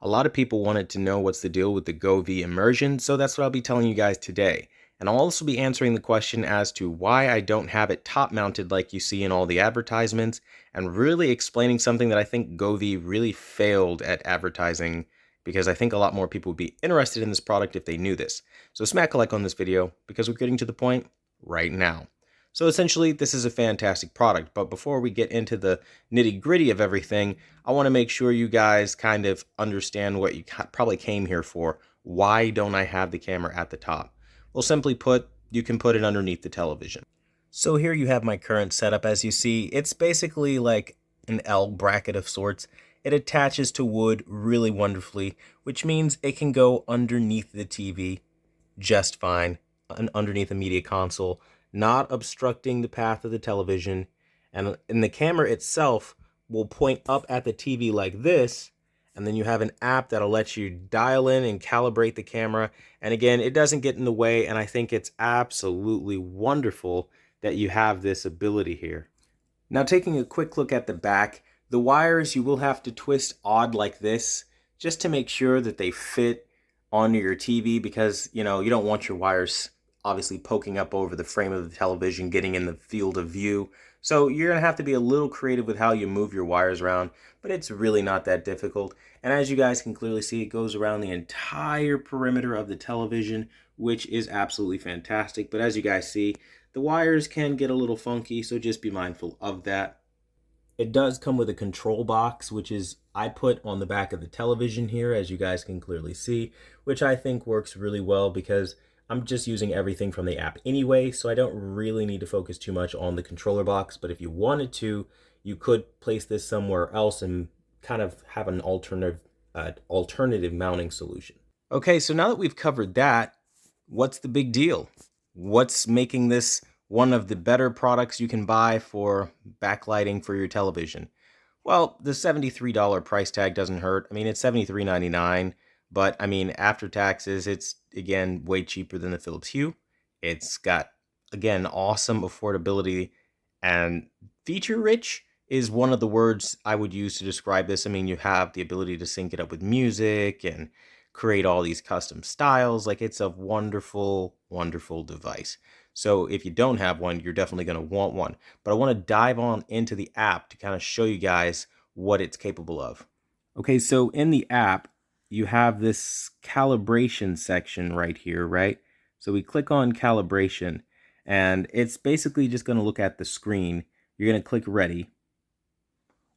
A lot of people wanted to know what's the deal with the Govee Immersion, so that's what I'll be telling you guys today. And I'll also be answering the question as to why I don't have it top mounted like you see in all the advertisements, and really explaining something that I think Govee really failed at advertising, because I think a lot more people would be interested in this product if they knew this. So smack a like on this video, because we're getting to the point right now. So essentially, this is a fantastic product, but before we get into the nitty-gritty of everything, I want to make sure you guys kind of understand what you probably came here for. Why don't I have the camera at the top? Well, simply put, you can put it underneath the television. So here you have my current setup. As you see, it's basically like an L bracket of sorts. It attaches to wood really wonderfully, which means it can go underneath the TV just fine, underneath the media console, not obstructing the path of the television. And the camera itself will point up at the TV like this, and then you have an app that'll let you dial in and calibrate the camera. And again, it doesn't get in the way, and I think it's absolutely wonderful that you have this ability here. Now, taking a quick look at the back, the wires you will have to twist odd like this just to make sure that they fit onto your TV, because you don't want your wires obviously poking up over the frame of the television, getting in the field of view. So you're going to have to be a little creative with how you move your wires around, but it's really not that difficult. And as you guys can clearly see, it goes around the entire perimeter of the television, which is absolutely fantastic. But as you guys see, the wires can get a little funky, so just be mindful of that. It does come with a control box, which is I put on the back of the television here, as you guys can clearly see, which I think works really well because I'm just using everything from the app anyway, so I don't really need to focus too much on the controller box. But if you wanted to, you could place this somewhere else and kind of have an alternative mounting solution. Okay, so now that we've covered that, what's the big deal? What's making this one of the better products you can buy for backlighting for your television? Well, the $73 price tag doesn't hurt. I mean, it's $73.99. But I mean, after taxes, it's again way cheaper than the Phillips Hue. It's got, again, awesome affordability, and feature rich is one of the words I would use to describe this. I mean, you have the ability to sync it up with music and create all these custom styles. Like, it's a wonderful, wonderful device. So if you don't have one, you're definitely going to want one. But I want to dive on into the app to kind of show you guys what it's capable of. Okay, so in the app, you have this calibration section right here, right? So we click on calibration, and it's basically just going to look at the screen. You're going to click ready.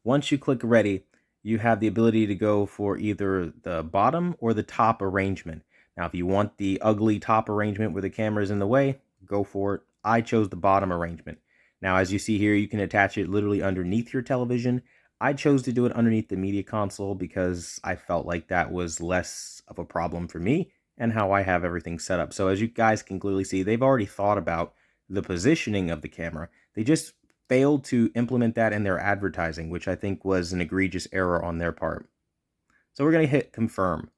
Once you click ready, you have the ability to go for either the bottom or the top arrangement. Now, if you want the ugly top arrangement where the camera is in the way, go for it. I chose the bottom arrangement. Now, as you see here, you can attach it literally underneath your television. I chose to do it underneath the media console because I felt like that was less of a problem for me and how I have everything set up. So as you guys can clearly see, they've already thought about the positioning of the camera. They just failed to implement that in their advertising, which I think was an egregious error on their part. So we're going to hit confirm.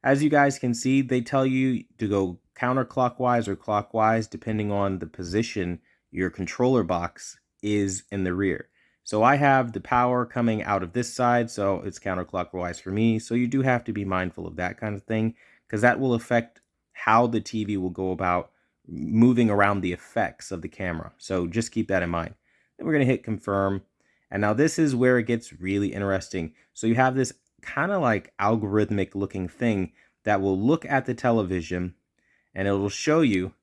As you guys can see, they tell you to go counterclockwise or clockwise depending on the position your controller box is in the rear. So I have the power coming out of this side, so it's counterclockwise for me. So you do have to be mindful of that kind of thing, because that will affect how the TV will go about moving around the effects of the camera. So just keep that in mind. Then we're going to hit confirm. And now this is where it gets really interesting. So you have this kind of like algorithmic looking thing that will look at the television, and it will show you,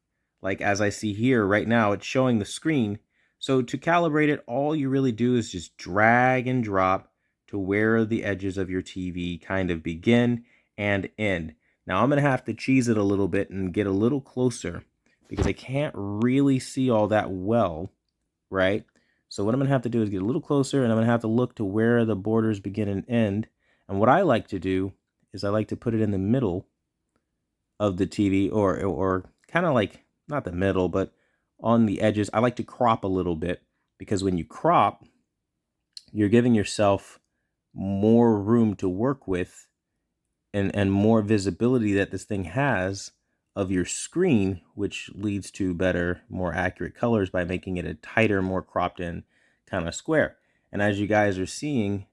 like as I see here right now, it's showing the screen. So to calibrate it, all you really do is just drag and drop to where the edges of your TV kind of begin and end. Now I'm going to have to cheese it a little bit and get a little closer because I can't really see all that well, right? So what I'm going to have to do is get a little closer, and I'm going to have to look to where the borders begin and end. And what I like to do is I like to put it in the middle of the TV, or kind of like, not the middle, but on the edges. I like to crop a little bit, because when you crop, you're giving yourself more room to work with and more visibility that this thing has of your screen, which leads to better, more accurate colors by making it a tighter, more cropped in kind of square. And as you guys are seeing,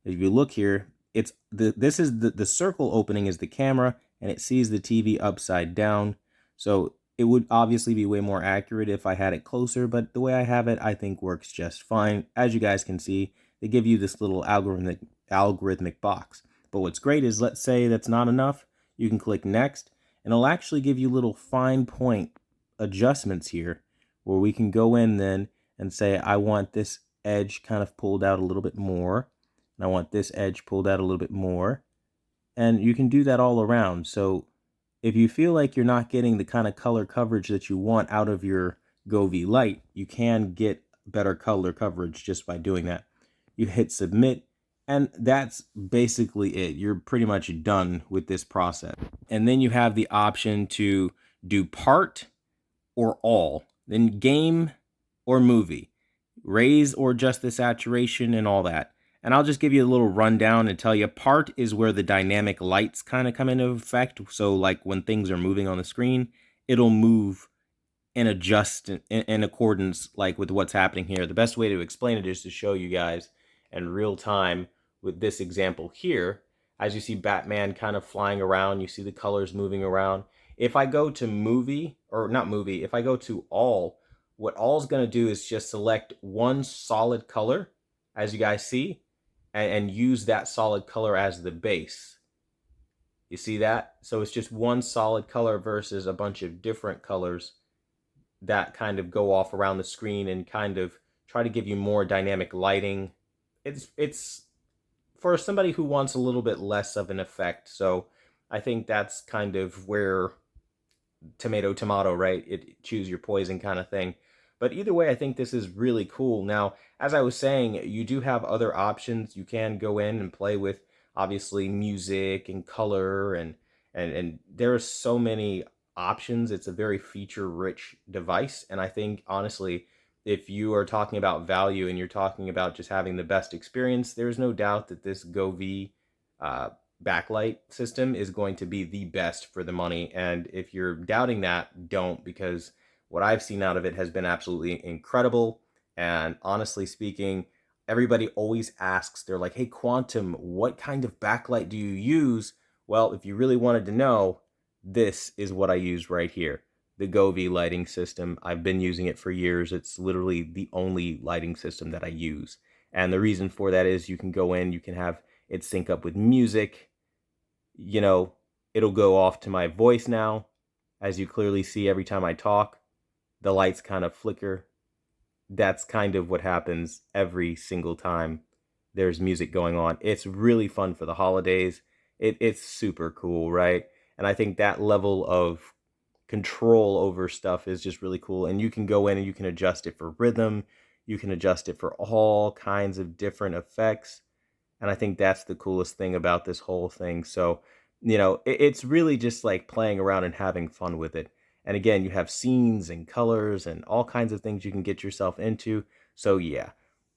if you look here, this is the circle opening is the camera, and it sees the TV upside down. So it would obviously be way more accurate if I had it closer, but the way I have it, I think works just fine. As you guys can see, they give you this little algorithmic box. But what's great is, let's say that's not enough, you can click next, and it'll actually give you little fine point adjustments here, where we can go in then and say, I want this edge kind of pulled out a little bit more, and I want this edge pulled out a little bit more. And you can do that all around. So if you feel like you're not getting the kind of color coverage that you want out of your Govee light, you can get better color coverage just by doing that. You hit submit, and that's basically it. You're pretty much done with this process. And then you have the option to do part or all, then game or movie, raise or adjust the saturation and all that. And I'll just give you a little rundown and tell you, part is where the dynamic lights kind of come into effect. So like when things are moving on the screen, it'll move and adjust in accordance like with what's happening here. The best way to explain it is to show you guys in real time with this example here. As you see Batman kind of flying around, you see the colors moving around. If I go to movie, or not movie, if I go to all, what all is going to do is just select one solid color, as you guys see, and use that solid color as the base. You see that? So it's just one solid color versus a bunch of different colors that kind of go off around the screen and kind of try to give you more dynamic lighting. It's for somebody who wants a little bit less of an effect. So I think that's kind of where tomato, right? It choose your poison kind of thing. But either way, I think this is really cool. Now, as I was saying, you do have other options. You can go in and play with obviously music and color, and there are so many options. It's a very feature-rich device, and I think honestly, if you are talking about value and you're talking about just having the best experience, there's no doubt that this Govee backlight system is going to be the best for the money. And if you're doubting that, don't, because what I've seen out of it has been absolutely incredible. And honestly speaking, everybody always asks, they're like, hey, Quantum, what kind of backlight do you use? Well, if you really wanted to know, this is what I use right here. The Govee lighting system. I've been using it for years. It's literally the only lighting system that I use. And the reason for that is you can go in, you can have it sync up with music. You know, it'll go off to my voice now. As you clearly see, every time I talk, the lights kind of flicker. That's kind of what happens every single time there's music going on. It's really fun for the holidays. It's super cool, right? And I think that level of control over stuff is just really cool. And you can go in and you can adjust it for rhythm. You can adjust it for all kinds of different effects. And I think that's the coolest thing about this whole thing. So, it's really just like playing around and having fun with it. And again, you have scenes and colors and all kinds of things you can get yourself into. So yeah,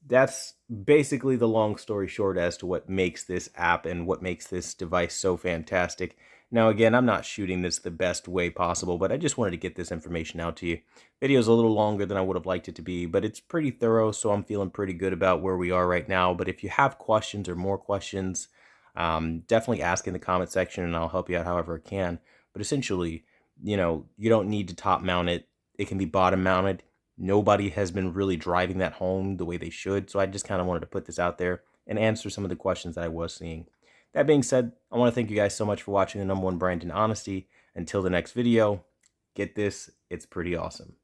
that's basically the long story short as to what makes this app and what makes this device so fantastic. Now, again, I'm not shooting this the best way possible, but I just wanted to get this information out to you. Video's a little longer than I would have liked it to be, but it's pretty thorough, so I'm feeling pretty good about where we are right now. But if you have questions or more questions, definitely ask in the comment section and I'll help you out however I can. But essentially, you don't need to top mount it. It can be bottom mounted. Nobody has been really driving that home the way they should. So I just kind of wanted to put this out there and answer some of the questions that I was seeing. That being said, I want to thank you guys so much for watching the #1 brand in honesty. Until the next video, get this, it's pretty awesome.